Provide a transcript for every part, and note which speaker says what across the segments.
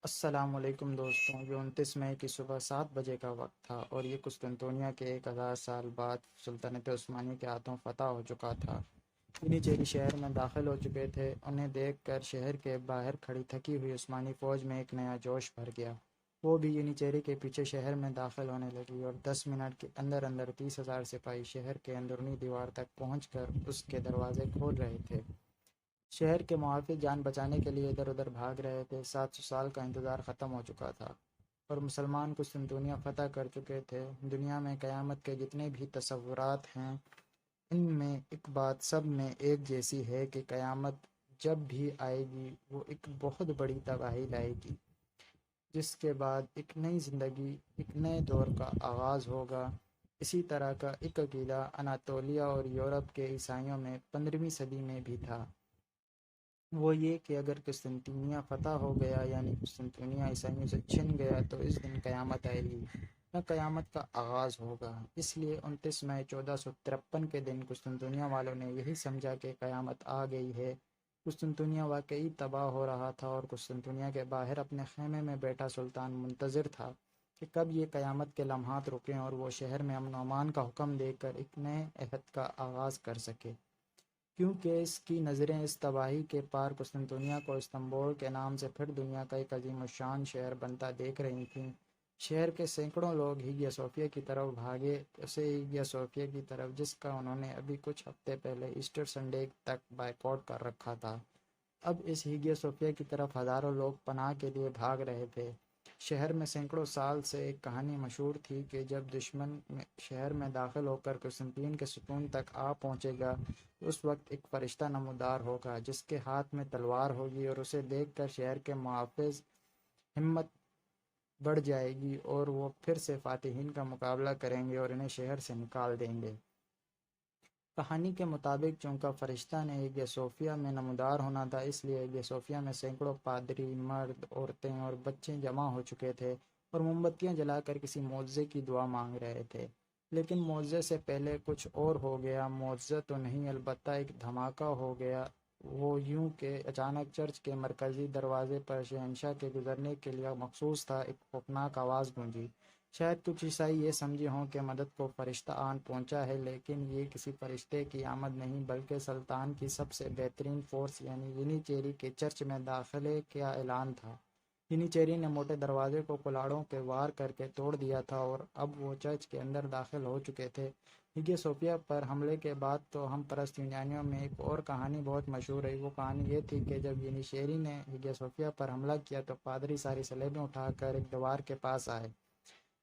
Speaker 1: السلام علیکم دوستوں، یہ 29 مئی کی صبح 7 بجے کا وقت تھا اور یہ قسطنطنیہ کے 1000 سال بعد سلطنت عثمانی کے ہاتھوں فتح ہو چکا تھا۔ یونیچیری شہر میں داخل ہو چکے تھے۔ انہیں دیکھ کر شہر کے باہر کھڑی تھکی ہوئی عثمانی فوج میں ایک نیا جوش بھر گیا۔ وہ بھی یونیچیری کے پیچھے شہر میں داخل ہونے لگی اور 10 منٹ کے اندر اندر 30,000 سپاہی شہر کے اندرونی دیوار تک پہنچ کر اس کے دروازے کھول رہے تھے۔ شہر کے محافظ جان بچانے کے لیے ادھر ادھر بھاگ رہے تھے۔ 700 سال کا انتظار ختم ہو چکا تھا اور مسلمان قسطنطنیہ فتح کر چکے تھے۔ دنیا میں قیامت کے جتنے بھی تصورات ہیں، ان میں ایک بات سب میں ایک جیسی ہے کہ قیامت جب بھی آئے گی وہ ایک بہت بڑی تباہی لائے گی، جس کے بعد ایک نئی زندگی، ایک نئے دور کا آغاز ہوگا۔ اسی طرح کا ایک عقیدہ اناطولیہ اور یورپ کے عیسائیوں میں 15ویں صدی میں بھی تھا۔ وہ یہ کہ اگر قسطنطنیہ فتح ہو گیا، یعنی قسطنطنیہ عیسائیوں سے چھن گیا، تو اس دن قیامت آئے گی، نہ قیامت کا آغاز ہوگا۔ اس لیے 29 مئی 1453 کے دن قسطنطنیہ والوں نے یہی سمجھا کہ قیامت آ گئی ہے۔ قسطنطنیہ واقعی تباہ ہو رہا تھا اور قسطنطنیہ کے باہر اپنے خیمے میں بیٹھا سلطان منتظر تھا کہ کب یہ قیامت کے لمحات رکیں اور وہ شہر میں امن و امان کا حکم دے کر ایک نئے عہد کا آغاز کر سکے، کیونکہ اس کی نظریں اس تباہی کے پار قسطنطنیہ کو استنبول کے نام سے پھر دنیا کا ایک عظیم الشان شہر بنتا دیکھ رہی تھیں۔ شہر کے سینکڑوں لوگ ہیگیا صوفیہ کی طرف بھاگے، اسے ہیگیا صوفیہ کی طرف جس کا انہوں نے ابھی کچھ ہفتے پہلے ایسٹر سنڈے تک بائیکاٹ کر رکھا تھا۔ اب اس ہیگیا صوفیہ کی طرف ہزاروں لوگ پناہ کے لیے بھاگ رہے تھے۔ شہر میں سینکڑوں سال سے ایک کہانی مشہور تھی کہ جب دشمن شہر میں داخل ہو کر قسطنطین کے ستون تک آ پہنچے گا، اس وقت ایک فرشتہ نمودار ہوگا جس کے ہاتھ میں تلوار ہوگی، اور اسے دیکھ کر شہر کے محافظ ہمت بڑھ جائے گی اور وہ پھر سے فاتحین کا مقابلہ کریں گے اور انہیں شہر سے نکال دیں گے۔ کہانی کے مطابق چونکہ فرشتہ نے ہیگیا صوفیہ میں نمودار ہونا تھا، اس لیے ہیگیا صوفیہ میں سینکڑوں پادری، مرد، عورتیں اور بچے جمع ہو چکے تھے اور موم بتیاں جلا کر کسی معجزے کی دعا مانگ رہے تھے۔ لیکن معجزے سے پہلے کچھ اور ہو گیا۔ معجزہ تو نہیں، البتہ ایک دھماکہ ہو گیا۔ وہ یوں کہ اچانک چرچ کے مرکزی دروازے پر شہنشاہ کے گزرنے کے لیے مخصوص تھا، ایک خوفناک آواز گونجی۔ شاید کچھ عیسائی یہ سمجھے ہوں کہ مدد کو فرشتہ آن پہنچا ہے، لیکن یہ کسی فرشتے کی آمد نہیں بلکہ سلطان کی سب سے بہترین فورس یعنی یونیچیری کے چرچ میں داخلے کا اعلان تھا۔ یونیچیری نے موٹے دروازے کو کلاڑوں کے وار کر کے توڑ دیا تھا اور اب وہ چرچ کے اندر داخل ہو چکے تھے۔ ہیگیا صوفیہ پر حملے کے بعد تو ہم پرست یونانیوں میں ایک اور کہانی بہت مشہور ہے۔ وہ کہانی یہ تھی کہ جب یونیچیری نے ہیگیا صوفیہ پر حملہ کیا تو پادری ساری صلیبیں اٹھا کر ایک دیوار کے پاس آئے۔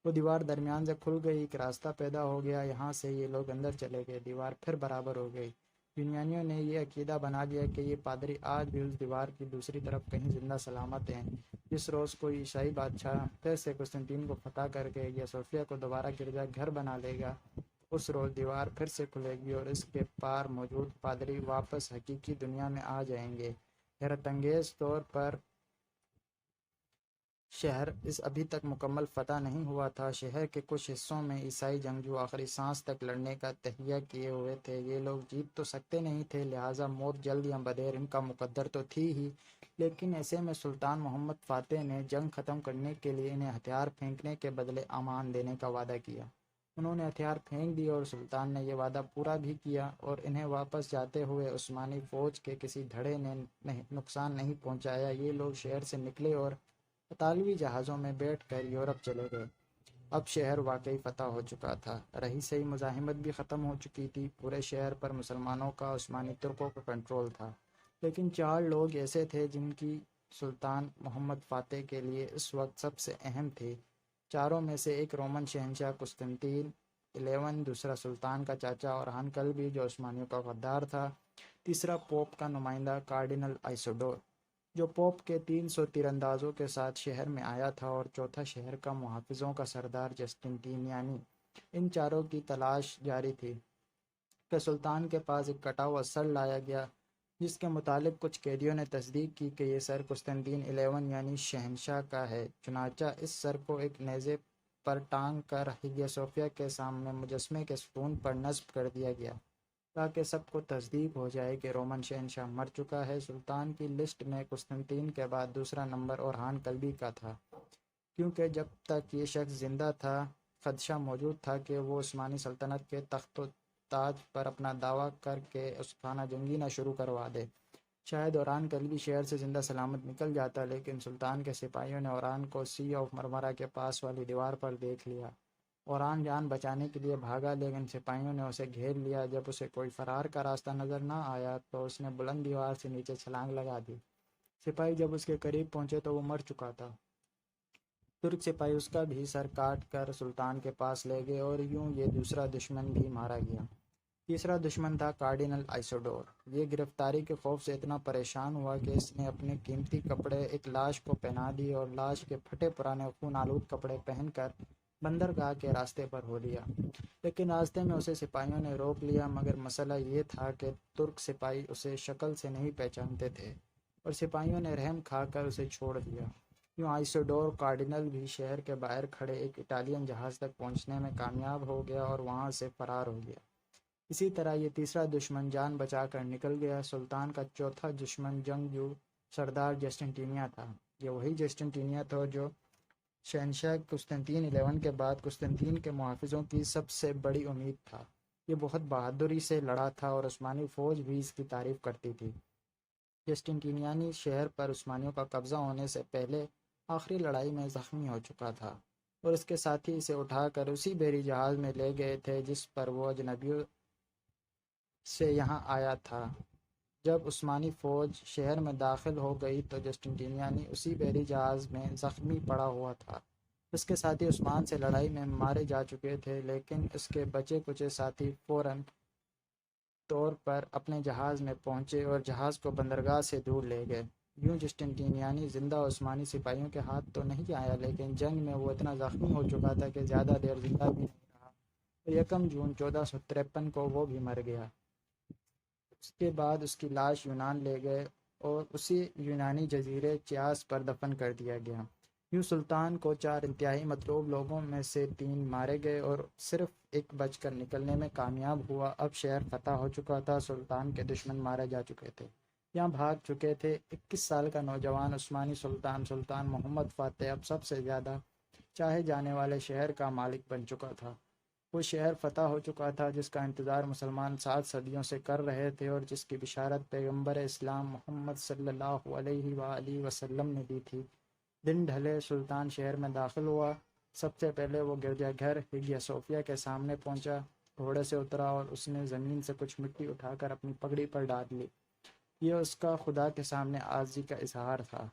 Speaker 1: وہ دیوار درمیان سے کھل گئی، ایک راستہ پیدا ہو گیا، یہاں سے یہ لوگ اندر چلے گئے، دیوار پھر برابر ہو گئی۔ یونانیوں نے یہ عقیدہ بنا لیا کہ یہ پادری آج بھی اس دیوار کی دوسری طرف کہیں زندہ سلامت ہیں۔ جس روز کوئی عیسائی بادشاہ پھر سے قسطنطین کو فتح کر کے ہیگیا صوفیہ کو دوبارہ گرجا گھر بنا لے گا، اس روز دیوار پھر سے کھلے گی اور اس کے پار موجود پادری واپس حقیقی دنیا میں آ جائیں گے۔ حیرت انگیز طور پر شہر اس ابھی تک مکمل فتح نہیں ہوا تھا۔ شہر کے کچھ حصوں میں عیسائی جنگجو آخری سانس تک لڑنے کا تہیہ کیے ہوئے تھے۔ یہ لوگ جیت تو سکتے نہیں تھے، لہٰذا موت جلد یا بدیر ان کا مقدر تو تھی ہی، لیکن ایسے میں سلطان محمد فاتح نے جنگ ختم کرنے کے لیے انہیں ہتھیار پھینکنے کے بدلے امان دینے کا وعدہ کیا۔ انہوں نے ہتھیار پھینک دیے اور سلطان نے یہ وعدہ پورا بھی کیا اور انہیں واپس جاتے ہوئے عثمانی فوج کے کسی دھڑے نے نقصان نہیں پہنچایا۔ یہ لوگ شہر سے نکلے اور اطالوی جہازوں میں بیٹھ کر یورپ چلے گئے۔ اب شہر واقعی فتح ہو چکا تھا، رہی سہی مزاحمت بھی ختم ہو چکی تھی، پورے شہر پر مسلمانوں کا عثمانی ترکوں کا کنٹرول تھا۔ لیکن 4 لوگ ایسے تھے جن کی سلطان محمد فاتح کے لیے اس وقت سب سے اہم تھے۔ چاروں میں سے ایک رومن شہنشاہ قسطنطین 11، دوسرا سلطان کا چاچا اورہان قلبی جو عثمانیوں کا غدار تھا، تیسرا پوپ کا نمائندہ کارڈینل آئسوڈور جو پوپ کے 300 تیراندازوں کے ساتھ شہر میں آیا تھا، اور چوتھا شہر کا محافظوں کا سردار جسٹنٹینیانی۔ ان چاروں کی تلاش جاری تھی کہ سلطان کے پاس ایک کٹا ہوا سر لایا گیا، جس کے متعلق کچھ قیدیوں نے تصدیق کی کہ یہ سر قسطنطین 11 یعنی شہنشاہ کا ہے۔ چنانچہ اس سر کو ایک نیزے پر ٹانگ کر ہیگیا صوفیہ کے سامنے مجسمے کے ستون پر نصب کر دیا گیا۔ تاکہ سب کو تصدیق ہو جائے کہ رومن شہنشاہ مر چکا ہے۔ سلطان کی لسٹ میں قسطنطین کے بعد دوسرا نمبر اورہان قلبی کا تھا، کیونکہ جب تک یہ شخص زندہ تھا خدشہ موجود تھا کہ وہ عثمانی سلطنت کے تخت و تاج پر اپنا دعویٰ کر کے اس خانہ جنگی نہ شروع کروا دے۔ شاید اوران قلبی شہر سے زندہ سلامت نکل جاتا، لیکن سلطان کے سپاہیوں نے اوران کو سی آف مرمرہ کے پاس والی دیوار پر دیکھ لیا۔ اوران جان بچانے کے لیے بھاگا، لیکن سپاہیوں نے اسے گھیر لیا۔ جب اسے کوئی فرار کا راستہ نظر نہ آیا تو اس نے بلند دیوار سے نیچے چھلانگ لگا دی۔ سپاہی جب اس کے قریب پہنچے تو وہ مر چکا تھا۔ ترک سپاہی اس کا بھی سر کاٹ کر سلطان کے پاس لے گئے، اور یوں یہ دوسرا دشمن بھی مارا گیا۔ تیسرا دشمن تھا کارڈینل آئسوڈور۔ یہ گرفتاری کے خوف سے اتنا پریشان ہوا کہ اس نے اپنے قیمتی کپڑے ایک لاش کو پہنا دیے اور لاش کے پھٹے پرانے خون آلود کپڑے پہن کر بندرگاہ کے راستے پر ہو لیا۔ لیکن راستے میں اسے سپاہیوں نے روک لیا، مگر مسئلہ یہ تھا کہ ترک سپاہی اسے شکل سے نہیں پہچانتے تھے، اور سپاہیوں نے رحم کھا کر اسے چھوڑ دیا۔ یوں آئسوڈور کارڈینل بھی شہر کے باہر کھڑے ایک اٹالین جہاز تک پہنچنے میں کامیاب ہو گیا اور وہاں سے فرار ہو گیا۔ اسی طرح یہ تیسرا دشمن جان بچا کر نکل گیا۔ سلطان کا چوتھا دشمن جنگجو سردار جسٹنٹینیہ تھا۔ یہ وہی جسٹنٹینیہ تھا جو شہنشاہ قسطنطین 11 کے بعد قسطنطین کے محافظوں کی سب سے بڑی امید تھا۔ یہ بہت بہادری سے لڑا تھا اور عثمانی فوج بھی اس کی تعریف کرتی تھی۔ جسٹنٹینیانی شہر پر عثمانیوں کا قبضہ ہونے سے پہلے آخری لڑائی میں زخمی ہو چکا تھا، اور اس کے ساتھی اسے اٹھا کر اسی بحری جہاز میں لے گئے تھے جس پر وہ اجنبیوں سے یہاں آیا تھا۔ جب عثمانی فوج شہر میں داخل ہو گئی تو جسٹنٹینیانی اسی بحری جہاز میں زخمی پڑا ہوا تھا۔ اس کے ساتھی عثمان سے لڑائی میں مارے جا چکے تھے، لیکن اس کے بچے کچے ساتھی فوراً طور پر اپنے جہاز میں پہنچے اور جہاز کو بندرگاہ سے دور لے گئے۔ یوں جسٹنٹینیانی زندہ عثمانی سپاہیوں کے ہاتھ تو نہیں آیا، لیکن جنگ میں وہ اتنا زخمی ہو چکا تھا کہ زیادہ دیر زندہ بھی نہیں رہا، اور 1 جون 1453 کو وہ بھی مر گیا۔ اس کے بعد اس کی لاش یونان لے گئے اور اسی یونانی جزیرے چیاس پر دفن کر دیا گیا۔ یوں سلطان کو 4 انتہائی مطلوب لوگوں میں سے 3 مارے گئے اور صرف ایک بچ کر نکلنے میں کامیاب ہوا۔ اب شہر فتح ہو چکا تھا، سلطان کے دشمن مارے جا چکے تھے، یہاں بھاگ چکے تھے۔ 21 سال کا نوجوان عثمانی سلطان محمد فاتح اب سب سے زیادہ چاہے جانے والے شہر کا مالک بن چکا تھا۔ وہ شہر فتح ہو چکا تھا جس کا انتظار مسلمان 7 صدیوں سے کر رہے تھے، اور جس کی بشارت پیغمبر اسلام محمد صلی اللہ علیہ وآلہ وسلم نے دی تھی۔ دن ڈھلے سلطان شہر میں داخل ہوا۔ سب سے پہلے وہ گرجا گھر ہیگیا صوفیہ کے سامنے پہنچا، گھوڑے سے اترا اور اس نے زمین سے کچھ مٹی اٹھا کر اپنی پگڑی پر ڈال لی۔ یہ اس کا خدا کے سامنے عاجزی کا اظہار تھا۔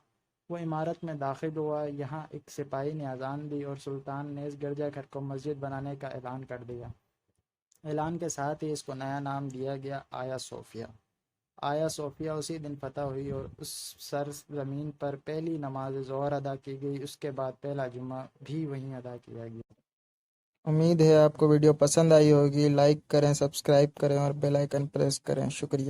Speaker 1: وہ عمارت میں داخل ہوا، یہاں ایک سپاہی نے اذان دی اور سلطان نے اس گرجا گھر کو مسجد بنانے کا اعلان کر دیا۔ اعلان کے ساتھ ہی اس کو نیا نام دیا گیا آیا صوفیہ۔ آیا صوفیہ اسی دن فتح ہوئی اور اس سرزمین پر پہلی نماز ظہر ادا کی گئی۔ اس کے بعد پہلا جمعہ بھی وہیں ادا کیا گیا۔ امید ہے آپ کو ویڈیو پسند آئی ہوگی۔ لائک کریں، سبسکرائب کریں اور بیل آئیکن پریس کریں۔ شکریہ۔